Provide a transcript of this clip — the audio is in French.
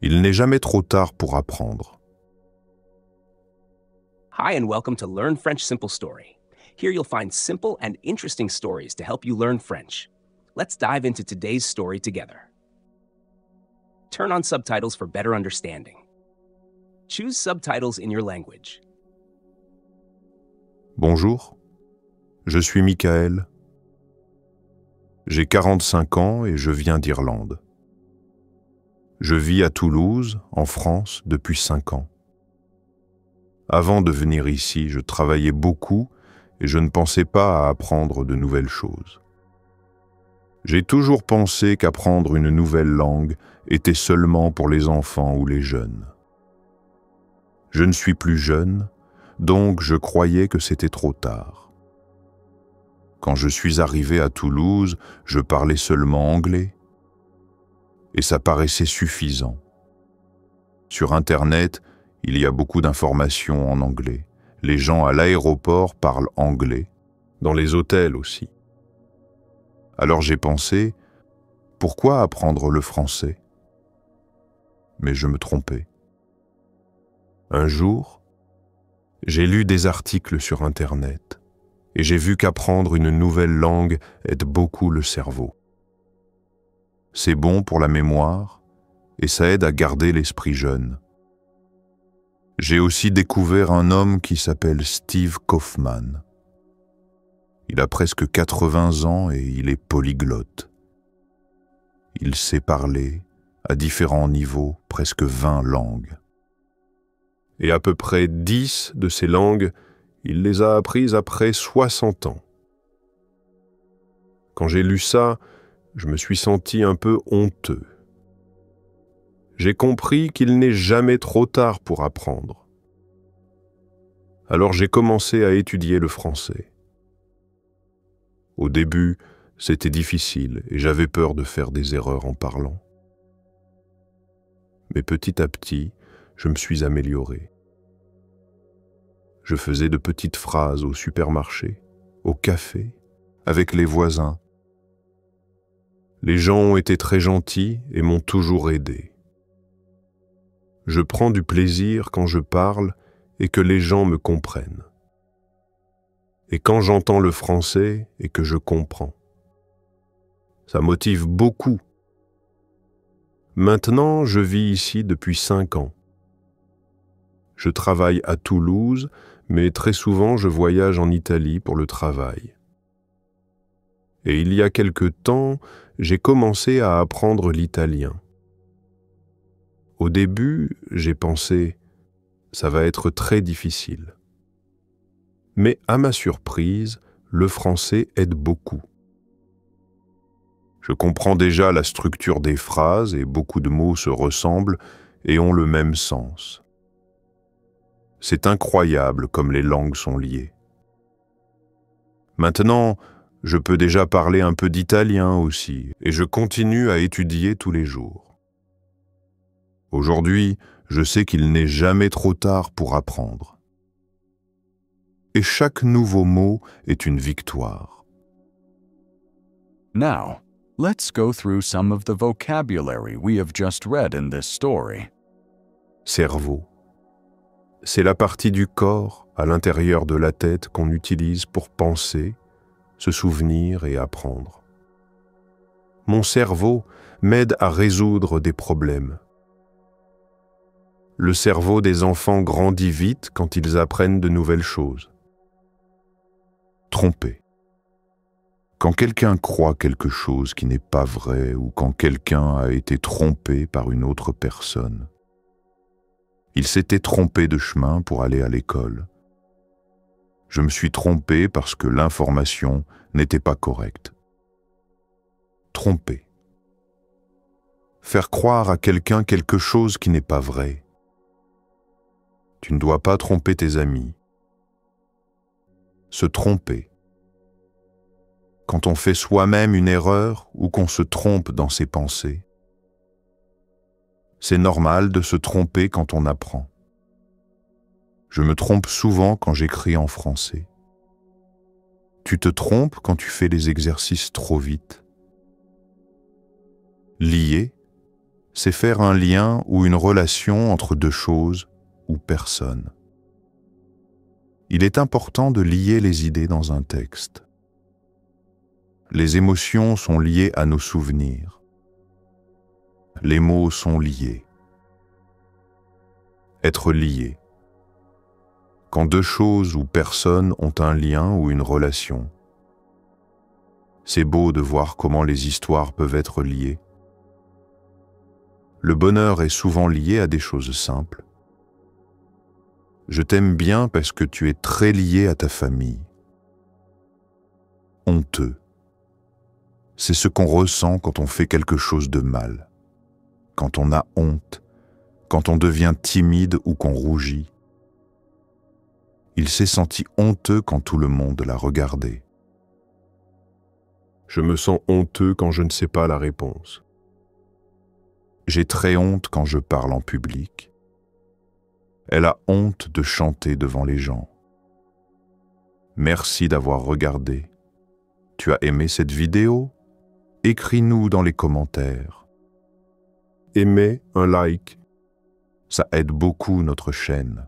Il n'est jamais trop tard pour apprendre. Hi, and welcome to Learn French Simple Story. Here you'll find simple and interesting stories to help you learn French. Let's dive into today's story together. Turn on subtitles for better understanding. Choose subtitles in your language. Bonjour, je suis Michael. J'ai 45 ans et je viens d'Irlande. Je vis à Toulouse, en France, depuis 5 ans. Avant de venir ici, je travaillais beaucoup et je ne pensais pas à apprendre de nouvelles choses. J'ai toujours pensé qu'apprendre une nouvelle langue était seulement pour les enfants ou les jeunes. Je ne suis plus jeune, donc je croyais que c'était trop tard. Quand je suis arrivé à Toulouse, je parlais seulement anglais. Et ça paraissait suffisant. Sur Internet, il y a beaucoup d'informations en anglais. Les gens à l'aéroport parlent anglais, dans les hôtels aussi. Alors j'ai pensé, pourquoi apprendre le français? Mais je me trompais. Un jour, j'ai lu des articles sur Internet et j'ai vu qu'apprendre une nouvelle langue aide beaucoup le cerveau. C'est bon pour la mémoire et ça aide à garder l'esprit jeune. J'ai aussi découvert un homme qui s'appelle Steve Kaufmann. Il a presque 80 ans et il est polyglotte. Il sait parler, à différents niveaux, presque 20 langues. Et à peu près 10 de ces langues, il les a apprises après 60 ans. Quand j'ai lu ça, je me suis senti un peu honteux. J'ai compris qu'il n'est jamais trop tard pour apprendre. Alors j'ai commencé à étudier le français. Au début, c'était difficile et j'avais peur de faire des erreurs en parlant. Mais petit à petit, je me suis amélioré. Je faisais de petites phrases au supermarché, au café, avec les voisins. Les gens ont été très gentils et m'ont toujours aidé. Je prends du plaisir quand je parle et que les gens me comprennent. Et quand j'entends le français et que je comprends. Ça motive beaucoup. Maintenant, je vis ici depuis 5 ans. Je travaille à Toulouse, mais très souvent je voyage en Italie pour le travail. Et il y a quelque temps, j'ai commencé à apprendre l'italien. Au début, j'ai pensé, ça va être très difficile. Mais à ma surprise, le français aide beaucoup. Je comprends déjà la structure des phrases et beaucoup de mots se ressemblent et ont le même sens. C'est incroyable comme les langues sont liées. Maintenant, je peux déjà parler un peu d'italien aussi, et je continue à étudier tous les jours. Aujourd'hui, je sais qu'il n'est jamais trop tard pour apprendre. Et chaque nouveau mot est une victoire. Now, let's go through some of the vocabulary we have just read in this story. Cerveau. C'est la partie du corps, à l'intérieur de la tête, qu'on utilise pour penser, se souvenir et apprendre. Mon cerveau m'aide à résoudre des problèmes. Le cerveau des enfants grandit vite quand ils apprennent de nouvelles choses. Tromper. Quand quelqu'un croit quelque chose qui n'est pas vrai ou quand quelqu'un a été trompé par une autre personne. Il s'était trompé de chemin pour aller à l'école. Je me suis trompé parce que l'information n'était pas correcte. Tromper. Faire croire à quelqu'un quelque chose qui n'est pas vrai. Tu ne dois pas tromper tes amis. Se tromper. Quand on fait soi-même une erreur ou qu'on se trompe dans ses pensées. C'est normal de se tromper quand on apprend. Je me trompe souvent quand j'écris en français. Tu te trompes quand tu fais les exercices trop vite. Lier, c'est faire un lien ou une relation entre deux choses ou personnes. Il est important de lier les idées dans un texte. Les émotions sont liées à nos souvenirs. Les mots sont liés. Être lié. Quand deux choses ou personnes ont un lien ou une relation, c'est beau de voir comment les histoires peuvent être liées. Le bonheur est souvent lié à des choses simples. Je t'aime bien parce que tu es très lié à ta famille. Honteux. C'est ce qu'on ressent quand on fait quelque chose de mal, quand on a honte, quand on devient timide ou qu'on rougit. Il s'est senti honteux quand tout le monde l'a regardé. Je me sens honteux quand je ne sais pas la réponse. J'ai très honte quand je parle en public. Elle a honte de chanter devant les gens. Merci d'avoir regardé. Tu as aimé cette vidéo? Écris-nous dans les commentaires. Aimez, un like. Ça aide beaucoup notre chaîne.